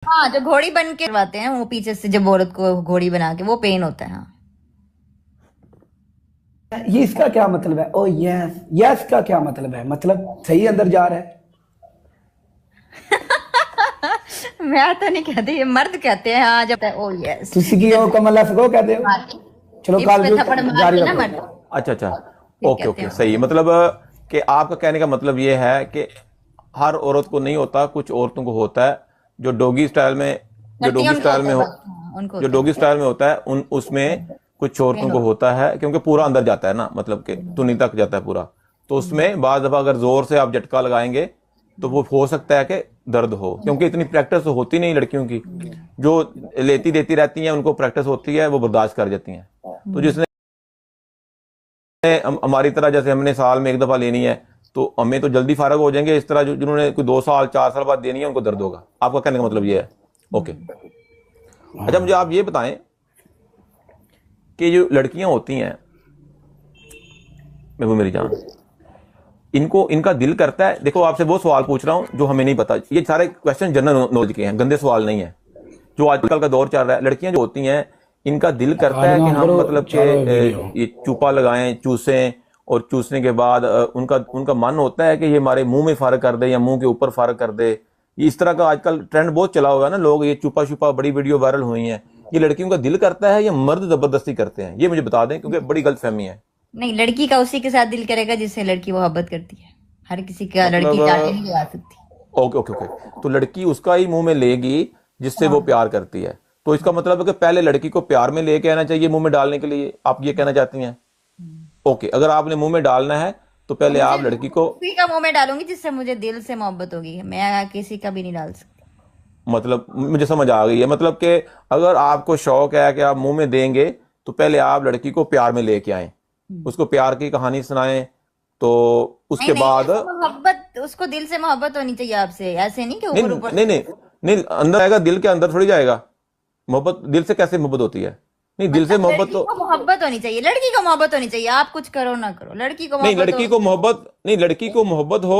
हाँ, जो घोड़ी बन के करवाते हैं वो पीछे से, जब औरत को घोड़ी बना के, वो पेन होता है। हाँ। ये इसका क्या मतलब है? ओ यस, यस का क्या मतलब है? मतलब सही अंदर जा रहा है। मैं तो नहीं कहती, ये मर्द कहते हैं। हाँ, जब ओ यस, तुसी की इधर ओ से कमल को कहते हो। मार के, चलो हिप्स काल पे भी थप्पड़ मार जारी के ना रखो। मर्द अच्छा अच्छा। फिर ओके कहते ओके, हैं। सही है। मतलब कि आपका कहने का मतलब ये है कि हर औरत को नहीं होता, कुछ औरतों को होता है। जो डोगी स्टाइल में जो करती हैं डोगी उनको स्टाइल होता में है हो बस। हाँ, उनको जो होता डोगी है स्टाइल में होता है उन उसमें कुछ औरतों पेन को होता होता है, क्योंकि पूरा अंदर जाता है ना, मतलब कि टुनी तक जाता है पूरा। तो है। उसमें बाज दफा अगर जोर से आप झटका लगाएंगे तो वो हो सकता है कि दर्द हो, क्योंकि इतनी प्रैक्टिस तो होती नहीं लड़कियों की। जो लेती देती रहती हैं उनको प्रैक्टिस होती है, वो बर्दाश्त कर जाती हैं। तो जिसने हमारी तरह, जैसे हमने साल में एक दफा लेनी है, तो हमें तो जल्दी फारग हो जाएंगे। इस तरह जो जिन्होंने कोई 2 साल 4 साल बाद देनी है उनको दर्द होगा। आपका कहने का मतलब ये है। ओके। अच्छा, मुझे आप ये बताएं कि जो लड़कियां होती हैं, मैं वो मेरी जान, इनको इनका दिल करता है। देखो, आपसे वो सवाल पूछ रहा हूं जो हमें नहीं पता। ये सारे क्वेश्चन जनरल नॉलेज के हैं, गंदे सवाल नहीं है। जो आजकल का दौर चल रहा है, लड़कियां जो होती हैं, इनका दिल करता आज है कि काम हम करो, मतलब के चलो वीडियो। ये चूपा लगाएं, चूसें, और चूसने के बाद उनका उनका मन होता है कि ये हमारे मुंह में फारक कर दे या मुंह के ऊपर फारक कर दे। ये इस तरह का आजकल ट्रेंड बहुत चला हुआ है ना, लोग ये चुपा छुपा, बड़ी वीडियो वायरल हुई हैं। ये लड़कियों का दिल करता है या मर्द जबरदस्ती करते हैं? ये मुझे बता दें, क्योंकि बड़ी गलतफहमी है। नहीं, लड़की का उसी के साथ दिल करेगा जिससे लड़की मोहब्बत करती है। हर किसी का मतलब लड़की चाटे नहीं लगा सकती। Okay okay okay. तो लड़की उसका ही मुंह में लेगी जिससे वो हाँ। प्यार करती है। तो इसका मतलब है कि पहले लड़की को प्यार में लेके आना चाहिए मुंह में डालने के लिए, आप ये कहना चाहती हैं? ओके, अगर आपने मुंह में डालना है तो तो पहले मुझे आप लड़की को, उसी का मुंह में डालूंगी जिससे मुझे दिल से मोहब्बत होगी। मैं किसी का भी नहीं डाल सकती। मतलब मुझे समझ आ गई है, मतलब कि अगर आपको शौक है कि आप मुंह में देंगे तो पहले आप लड़की को प्यार में लेके आए, उसको प्यार की कहानी सुनाएं, तो नहीं उसके नहीं, बाद। उसको मोहब्बत, उसको दिल से मोहब्बत होनी चाहिए आपसे, ऐसे नहीं कि नहीं ऊपर ऊपर नहीं से। नहीं नहीं, अंदर आएगा, दिल के अंदर थोड़ी जाएगा। मोहब्बत दिल से कैसे मोहब्बत होती है? नहीं, दिल से मतलब मोहब्बत लड़की तो, को मोहब्बत होनी चाहिए, लड़की को मोहब्बत होनी चाहिए। आप कुछ करो ना करो, लड़की को नहीं मोहब्बत हो। लड़की को मोहब्बत, नहीं लड़की को मोहब्बत हो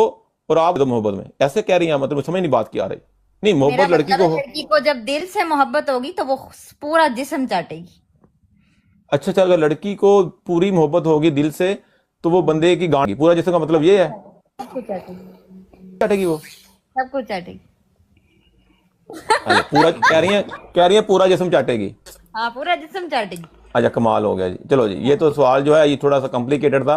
और आप तो मोहब्बत में, ऐसे कह रही हैं? मतलब समझ नहीं बात की आ रही। नहीं, मेरा मोहब्बत लड़की मतलब है, को हो। लड़की को जब दिल से मोहब्बत होगी तो वो पूरा जिस्म चाटेगी। अच्छा अच्छा, अगर लड़की को पूरी मोहब्बत होगी दिल से तो वो बंदे की गांड पूरा, जिसका मतलब ये है, सब कुछ चाटेगी। काटेगी वो। सब कुछ चाटेगी। अच्छा, पूरा कह रही है पूरा जिस्म चाटेगी। हाँ, पूरा जिस्म चाटेगी। अच्छा, कमाल हो गया जी। चलो जी, ये तो सवाल जो है ये थोड़ा सा कॉम्प्लिकेटेड था।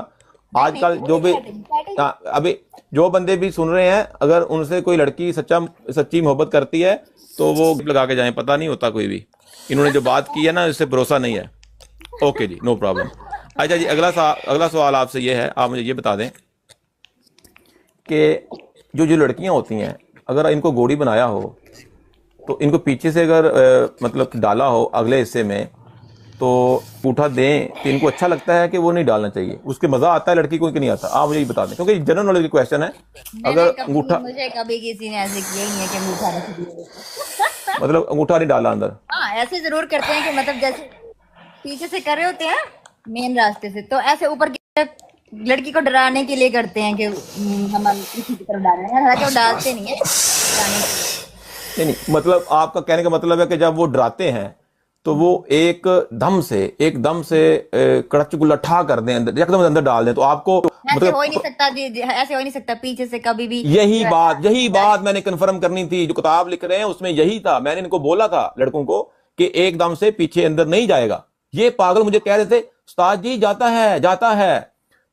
नहीं नहीं, आजकल जो पूरी भी, चाटेगी चाटेगी। अभी जो बंदे भी सुन रहे हैं, अगर उनसे कोई लड़की सच्ची मोहब्बत करती है तो वो लगा के जाएं, पता नहीं होता कोई भी। इन्होंने जो बात की है ना, इससे भरोसा नहीं है। ओके जी, नो प्रॉब्लम। अच्छा जी, अगला सवाल आपसे ये है, आप मुझे ये बता दें कि जो जो लड़कियां होती हैं, अगर इनको घोड़ी बनाया हो तो इनको पीछे से अगर मतलब डाला हो अगले हिस्से में, तो अंगूठा दें तो इनको अच्छा लगता है कि वो नहीं डालना चाहिए? उसके मजा आता है लड़की को कि नहीं आता? आप मुझे ये बता दें, क्योंकि जनरल नॉलेज की क्वेश्चन है। मैंने अगर कभी, अंगूठा, मुझे कभी किसी ने ऐसे किया ही नहीं है कि अंगूठा रख दिया। मतलब अंगूठा नहीं डाला अंदर? हाँ, ऐसे जरूर करते हैं कि मतलब जैसे पीछे से कर रहे होते हैं मेन रास्ते से, तो ऐसे ऊपर की तरफ लड़की को डराने के लिए करते हैं कि हम पीछे की तरफ डाल रहे हैं। हालांकि वो डालते नहीं है, डराने के लिए। नहीं नहीं, मतलब आपका कहने का मतलब है कि जब वो डराते हैं तो वो एकदम से कड़च को लठा कर दें, अंदर एकदम अंदर डाल दें, तो आपको ऐसे हो ही नहीं मतलब, सकता जी, ऐसे हो ही नहीं सकता पीछे से कभी भी यही जो है बात यही डाल। बात मैंने कंफर्म करनी थी। जो किताब लिख रहे हैं उसमें यही था, मैंने इनको बोला था लड़कों को कि एकदम से पीछे अंदर नहीं जाएगा। ये पागल मुझे कह रहे थे उस्ताद जी जाता है जाता है।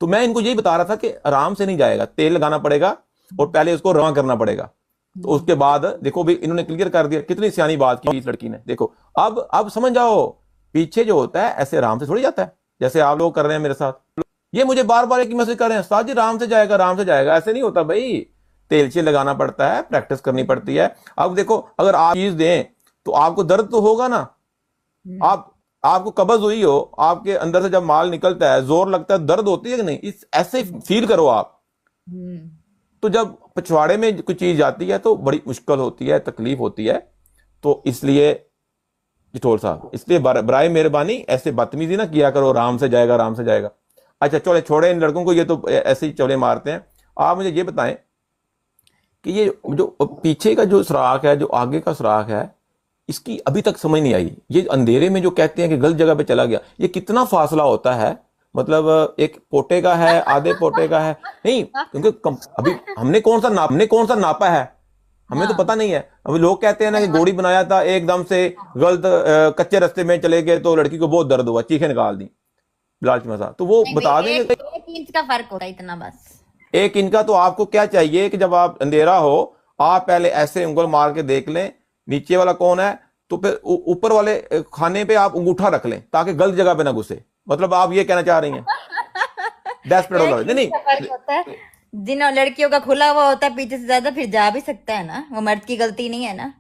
तो मैं इनको यही बता रहा था कि आराम से नहीं जाएगा, तेल लगाना पड़ेगा और पहले उसको रवां करना पड़ेगा। तो उसके बाद देखो भी, इन्होंने क्लियर कर दिया। कितनी सियानी बात की इस लड़की ने। देखो, अब समझ जाओ, पीछे जो होता है ऐसे आराम से थोड़ी जाता है जैसे आप लोग कर रहे हैं मेरे साथ। ये मुझे बार बार एक ही मैसेज कर रहे हैं, उस्ताद जी राम से जाएगा राम से जाएगा। ऐसे नहीं होता भाई, तेल से लगाना पड़ता है, प्रैक्टिस करनी पड़ती है। अब देखो, अगर आप चीज दें तो आपको दर्द तो होगा ना। आप आपको कब्ज हुई हो, आपके अंदर से जब माल निकलता है, जोर लगता है, दर्द होती है कि नहीं? इस ऐसे फील करो आप। तो जब पिछवाड़े में कोई चीज जाती है तो बड़ी मुश्किल होती है, तकलीफ होती है। तो इसलिए जिठोर साहब, इसलिए बराए मेहरबानी ऐसे बदतमीजी ना किया करो, राम से जाएगा राम से जाएगा। अच्छा चले, छोड़े इन लड़कों को, ये तो ऐसे ही चौड़े मारते हैं। आप मुझे ये बताएं कि ये जो पीछे का जो सुराख है, जो आगे का सुराख है, इसकी अभी तक समझ नहीं आई। ये अंधेरे में जो कहते हैं कि गलत जगह पे चला गया, ये कितना फासला होता है? मतलब एक पोटे का है, आधे पोटे का है, नहीं, क्योंकि अभी हमने कौन सा नापा है, हमें तो पता नहीं है। अभी लोग कहते हैं ना कि गोड़ी बनाया था, एकदम से गलत कच्चे रास्ते में चले गए तो लड़की को बहुत दर्द हुआ, चीखें निकाल दी, लालच में था। तो वो बता देंगे। 1 इंच का फर्क होता है, इतना बस। 1 इंच का। तो आपको क्या चाहिए कि जब आप अंधेरा हो, आप पहले ऐसे उंगल मार के देख लें नीचे वाला कौन है, तो फिर ऊपर वाले खाने पे आप अंगूठा रख लें ताकि गलत जगह पे ना घुसे। मतलब आप ये कहना चाह रही हैं? नहीं, फर्क होता है। जिन लड़कियों का खुला हुआ होता है पीछे से ज्यादा, फिर जा भी सकता है ना, वो मर्द की गलती नहीं है ना।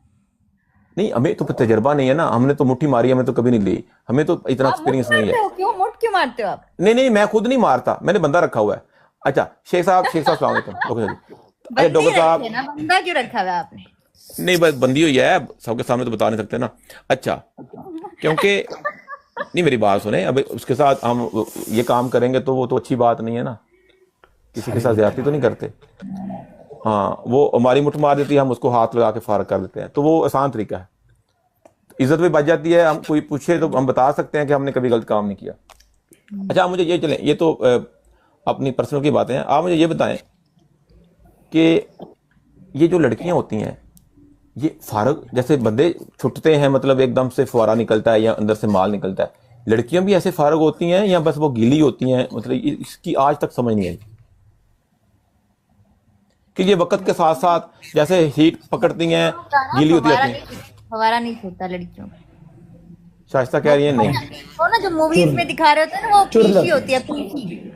नहीं, हमें तो तजर्बा नहीं है ना, हमने तो मुट्ठी मारी, हमें तो कभी नहीं ली, हमें तो इतना एक्सपीरियंस नहीं है। क्यों क्यों मारते हो आप? नहीं, मैं खुद नहीं मारता, मैंने बंदा रखा हुआ है। अच्छा, शेख साहब सलाम अलैकुम। अच्छा डॉक्टर साहब, बंदा क्यों रखा हुआ है आपने? नहीं, बस बंदी हुई है, सबके सामने तो बता नहीं सकते ना। अच्छा, क्योंकि नहीं, मेरी बात सुने, अब उसके साथ हम ये काम करेंगे तो वो तो अच्छी बात नहीं है ना, किसी के साथ ज्यादती तो नहीं करते। हाँ, वो हमारी मुठ मार देती है, हम उसको हाथ लगा के फारग कर देते हैं, तो वो आसान तरीका है, इज्जत भी बच जाती है। हम कोई पूछे तो हम बता सकते हैं कि हमने कभी गलत काम नहीं किया। अच्छा, आप मुझे ये चलें, ये तो अपनी पर्सनल की बातें हैं, आप मुझे ये बताएं कि ये जो लड़कियां होती हैं, ये फारग जैसे बंदे छुटते हैं, मतलब एकदम से फुवारा निकलता है या अंदर से माल निकलता है, लड़कियां भी ऐसे फारग होती हैं या बस वो गीली होती हैं? मतलब इसकी आज तक समझ नहीं आई कि ये वक्त के साथ साथ जैसे हीट पकड़ती हैं, गीली होती रहती हैं। फवारा नहीं छूटता लड़कियों में। शाइस्ता कह रही है नहीं, वो ना जो मूवीज में दिखा रहे होते हैं ना, वो पीछी होती है, पीछी।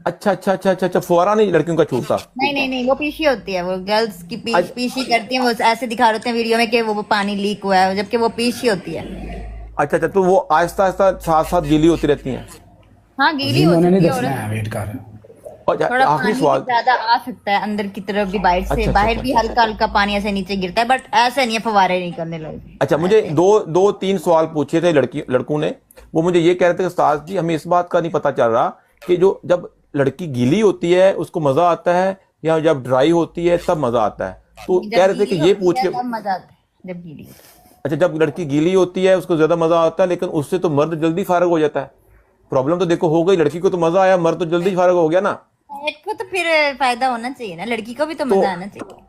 अच्छा, फुवारा नहीं लड़कियों का छूटता? नहीं, वो पीछी होती है, वो गर्ल्स की पीछी करती है, वो ऐसे दिखा रहे होते हैं वीडियो में कि वो पानी लीक हुआ है, जबकि वो पीछी होती है। अच्छा, तो वो आहिस्ता आहिस्ता साथ साथ गीली होती रहती हैं? हाँ, गीली हो सकती है। वेट कर। और थोड़ा आखिरी सवाल, ज्यादा आ सकता है अंदर की तरफ भी, बाहर से बाहर भी हल्का हल्का पानी ऐसे नीचे गिरता है, बट ऐसा नहीं है फवारे नहीं करने लगे। अच्छा, मुझे दो तीन सवाल पूछे थे लड़कों ने, वो मुझे ये कह रहे थे कि उस्ताद जी, हमें इस बात का नहीं पता चल रहा कि जो जब लड़की गीली होती है उसको मजा आता है या जब ड्राई होती है तब मजा आता है? तो कह रहे थे कि ये पूछ के मजा आता है जब गीली। अच्छा, जब लड़की गीली होती है उसको ज्यादा मजा आता है, लेकिन उससे तो मर्द जल्दी फारग हो जाता है। प्रॉब्लम तो देखो हो गई, लड़की को तो मजा आया, मर्द तो जल्दी फारग हो गया ना। एक को तो फिर फायदा होना चाहिए ना, लड़की को भी तो मजा आना चाहिए।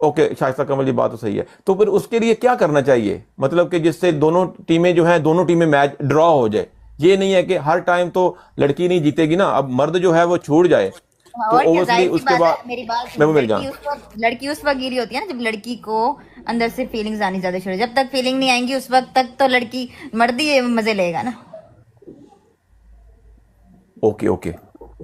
ओके, शाइस्ता कमल जी, बात तो सही है। तो फिर उसके लिए क्या करना चाहिए, मतलब कि जिससे दोनों टीमें जो हैं, दोनों टीमें मैच ड्रॉ हो जाए? ये नहीं है कि हर टाइम तो लड़की नहीं जीतेगी ना, अब मर्द जो है वो छूट जाए तो ओवरली उसके बाद मेरी बात लड़की उस वक्त गिरी होती है ना जब लड़की को अंदर से फीलिंग्स आनी ज्यादा शुरू। जब तक फीलिंग नहीं आएंगी उस वक्त तक तो लड़की मर्द ही मजे लेगा ना। ओके,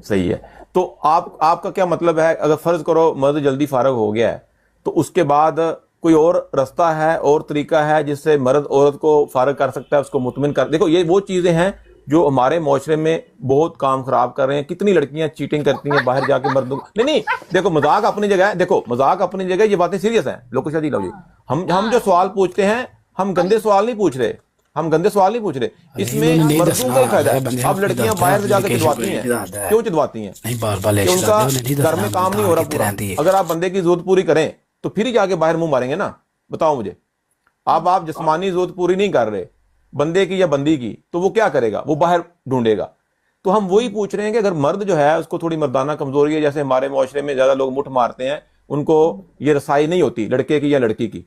सही है। तो आपका क्या मतलब है, अगर फर्ज करो मर्द जल्दी फारग हो गया है तो उसके बाद कोई और रास्ता है और तरीका है जिससे मर्द औरत को फारग कर सकता है, उसको मुतमिन कर? देखो, ये वो चीजें हैं जो हमारे माशरे में बहुत काम खराब कर रहे हैं। कितनी लड़कियां चीटिंग करती हैं बाहर जाके मर्दों। नहीं, देखो, मजाक अपनी जगह है, देखो मजाक अपनी जगह, ये बातें सीरियस हैं। लोग शादी लो जी, हम जो सवाल पूछते हैं, हम गंदे सवाल नहीं पूछ रहे, इसमें मर्दों का ही फायदा है। अब लड़कियां बाहर जाकर चिदवाती हैं, क्यों चिदवाती हैं? उनका घर में काम नहीं हो रहा पूरा। अगर आप बंदे की जरूरत पूरी करें तो फिर ही जाके बाहर मुंह मारेंगे ना। बताओ मुझे, आप जिस्मानी जरूरत पूरी नहीं कर रहे बंदे की या बंदी की, तो वो क्या करेगा? वो बाहर ढूंढेगा। तो हम वही पूछ रहे हैं कि अगर मर्द जो है उसको थोड़ी मर्दाना कमजोरी है, जैसे हमारे माशरे में ज्यादा लोग मुठ मारते हैं, उनको ये रसाई नहीं होती लड़के की या लड़की की,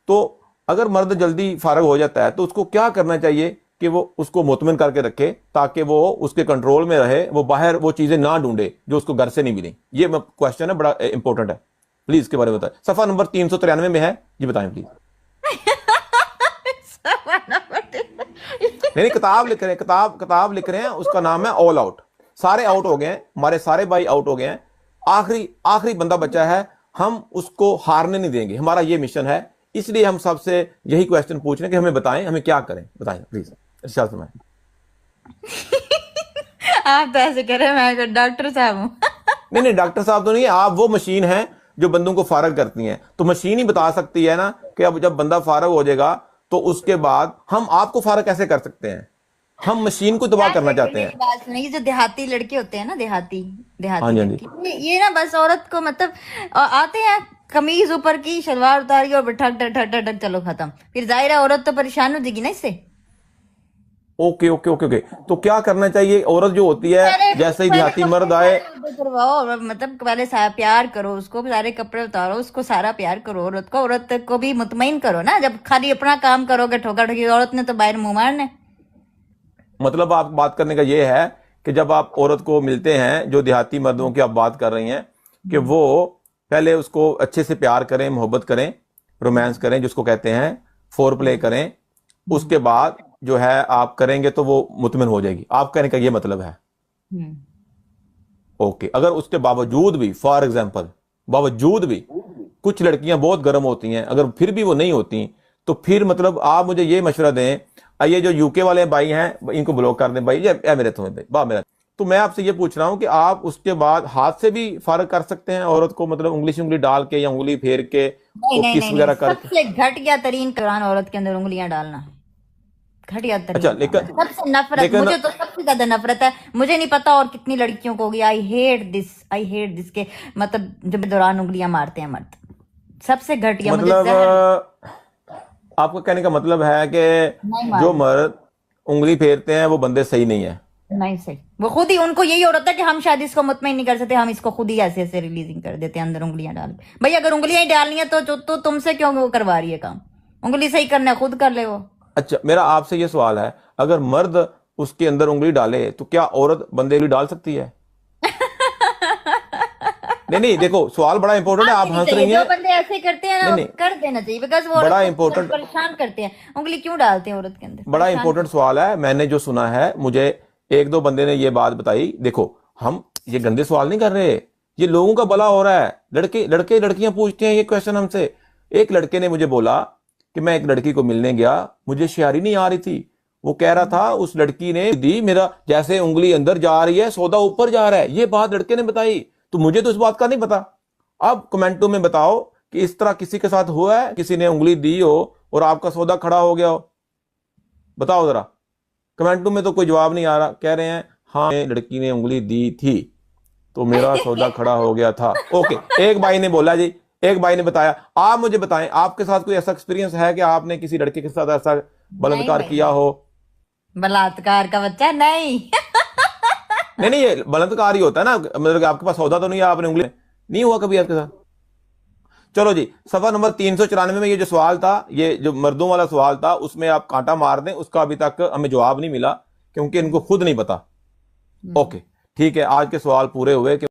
तो अगर मर्द जल्दी फारग हो जाता है तो उसको क्या करना चाहिए कि वो उसको मुतमिन करके रखे ताकि वो उसके कंट्रोल में रहे, वो बाहर वो चीजें ना ढूंढे जो उसको घर से नहीं मिली? ये क्वेश्चन है, बड़ा इंपॉर्टेंट है, प्लीज इसके बारे में बताएं। सफा नंबर 393 में है जी, बताएं प्लीज। नहीं, किताब लिख रहे हैं, किताब लिख रहे हैं, उसका नाम है ऑल आउट। सारे आउट हो गए हैं, हमारे सारे भाई आउट हो गए हैं, आखिरी बंदा बचा है। हम उसको हारने नहीं देंगे, हमारा ये मिशन है। इसलिए हम सबसे यही क्वेश्चन पूछ रहे हैं कि हमें बताएं, हमें क्या करें, बताएं प्लीज। इरशाद फरमाएं। आप तो ऐसे कह रहे हैं मैं डॉक्टर साहब हूं। नहीं, डॉक्टर साहब तो नहीं है आप, वो मशीन है जो बंदों को फारग करती हैं। तो मशीन ही बता सकती है ना कि अब जब बंदा फारग हो जाएगा तो उसके बाद हम आपको फारग कैसे कर सकते हैं। हम मशीन को तबाह करना चाहते हैं। बात सुनिए, जो देहाती लड़के होते हैं ना, देहाती हाँ जी, हाँ जी। लड़के, ये ना बस औरत को मतलब आते हैं, कमीज ऊपर की, शलवार उतारी और ठक ठक ठक ठक ठक, चलो खत्म। फिर जाहिर है औरत तो परेशान हो जाएगी ना इससे। ओके ओके ओके ओके, तो क्या करना चाहिए? औरत जो होती है, जैसे ही देहाती मर्द आए, करवाओ, मतलब पहले सारा प्यार करो उसको, सारे कपड़े उतारो उसको, सारा प्यार करो औरत को। औरत को भी मुतमईन करो ना, जब खाली अपना काम करोगे ठोका ठोकी, औरत ने तो बाहर मुंह मारना है। मतलब आप बात करने का ये है कि जब आप औरत को मिलते हैं, जो देहाती मर्दों की आप बात कर रही हैं, कि वो पहले उसको अच्छे से प्यार करें, मोहब्बत करें, रोमांस करें, जिसको कहते हैं फोर प्ले करें, उसके बाद जो है आप करेंगे तो वो मुतमिन हो जाएगी। आप कहने का ये मतलब है। ओके, अगर उसके बावजूद भी, फॉर एग्जाम्पल, बावजूद भी कुछ लड़कियां बहुत गर्म होती हैं, अगर फिर भी वो नहीं होती, तो फिर मतलब आप मुझे ये मशवरा दें, ये जो यूके वाले भाई हैं इनको ब्लॉक कर दें भाई, ये मेरे तुम्हें भाई बा मेरा। तो मैं आपसे ये पूछ रहा हूं कि आप उसके बाद हाथ से भी फारग कर सकते हैं औरत को, मतलब उंगली डाल के या उंगली फेर के किस वगैरह करके? सबसे घटिया तरीन कुरान औरत के अंदर उंगलियां डालना, घटिया तरीन। अच्छा, लेकिन सबसे नफरत, मुझे तो सबसे ज्यादा नफरत है, मुझे नहीं पता और कितनी लड़कियों को होगी। आई हेट दिस के मतलब जब दौरान उंगलियां मारते हैं मर्द, सबसे घटिया। मतलब आपका कहने का मतलब है कि जो मर्द उंगली फेरते हैं वो बंदे सही नहीं है? नहीं सही, वो खुद ही, उनको यही हो रहा था कि हम शायद इसको मुतमईन नहीं कर सकते, हम इसको खुद ही ऐसे ऐसे रिलीजिंग कर देते हैं अंदर उंगलियां डाल। भाई अगर उंगलियां ही डालनी है तो तुमसे क्यों वो करवा रही है काम? उंगली सही करना है खुद कर ले वो। अच्छा, मेरा आपसे ये सवाल है, अगर मर्द उसके अंदर उंगली डाले तो क्या औरत बंदे उंगली डाल सकती है? नहीं, देखो सवाल बड़ा इंपॉर्टेंट है, आप हंस रही हैं। जो बंदे ऐसे करते हैं ना, कर देना चाहिए, बिकॉज वो बड़ा औरत इंपॉर्टेंट, परेशान करते हैं। उंगली क्यों डालते हैं औरत के अंदर? बड़ा इंपॉर्टेंट सवाल है। मैंने जो सुना है, मुझे एक दो बंदे ने ये बात बताई। देखो, हम ये गंदे सवाल नहीं कर रहे, ये लोगों का भला हो रहा है। लड़कियां पूछते हैं ये क्वेश्चन हमसे। एक लड़के ने मुझे बोला कि मैं एक लड़की को मिलने गया, मुझे शायरी नहीं आ रही थी। वो कह रहा था उस लड़की ने दी, मेरा जैसे उंगली अंदर जा रही है सौदा ऊपर जा रहा है। ये बात लड़के ने बताई, तो मुझे तो इस बात का नहीं पता। अब कमेंटों में बताओ कि इस तरह किसी के साथ हुआ है, किसी ने उंगली दी हो और आपका सौदा खड़ा हो गया हो? बताओ जरा। कमेंटों में तो कोई जवाब नहीं आ रहा, कह रहे हैं हाँ लड़की ने उंगली दी थी तो मेरा सौदा खड़ा हो गया था। ओके, एक भाई ने बोला जी, एक भाई ने बताया। आप मुझे बताएं, आपके साथ कोई ऐसा एक्सपीरियंस है कि आपने किसी लड़के के साथ ऐसा बलात्कार किया हो? बलात्कार का बच्चा नहीं। नहीं, ये बलात्कार ही होता है ना, मतलब आपके पास सौदा तो नहीं है, आपने उंगली नहीं हुआ कभी आपके साथ? चलो जी, सफा नंबर 394 में ये जो सवाल था, ये जो मर्दों वाला सवाल था, उसमें आप कांटा मार दें, उसका अभी तक हमें जवाब नहीं मिला क्योंकि इनको खुद नहीं पता। ओके, ठीक है, आज के सवाल पूरे हुए।